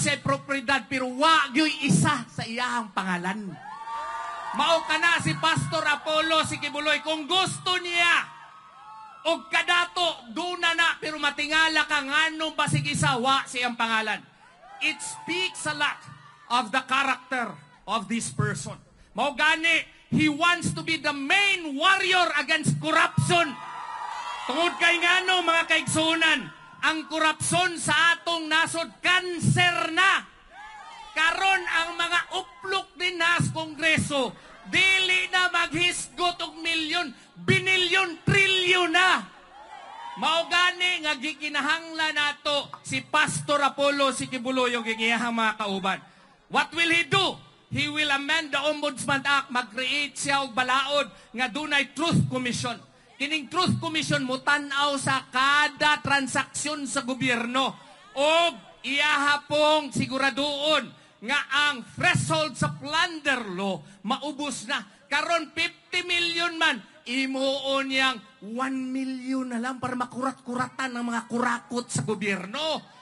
siya propriedad pero wa gyoy isa sa iyang pangalan. Mao kana si Pastor Apollo si Kibuloy kung gusto niya og kadato duna na pero matingala ka nganong basig isa wa siyang pangalan. It speaks a lot of the character of this person. Mao gani he wants to be the main warrior against corruption. Tungod kay ngano mga kaigsunan, ang korupsyon sa atong nasod kanser na. Karon ang mga uplok din nas Kongreso, dili na maghisgot og milyon, binilyon, trilyon na. Mao gani nga gikinahanglan nato si Pastor Apollo si Kibuloy og gigiyahang mga kauban. What will he do? He will amend the Ombudsman Act, mag-create siya og balaod nga dunay Truth Commission. Kining Truth Commission mo tan-aw sa kada transaksyon sa gobyerno og iyahapong siguraduon nga ang threshold sa plunder law maubos na. Karon 50 million man, imuon yang 1 million na lang para makurat-kuratan ng mga kurakot sa gobyerno.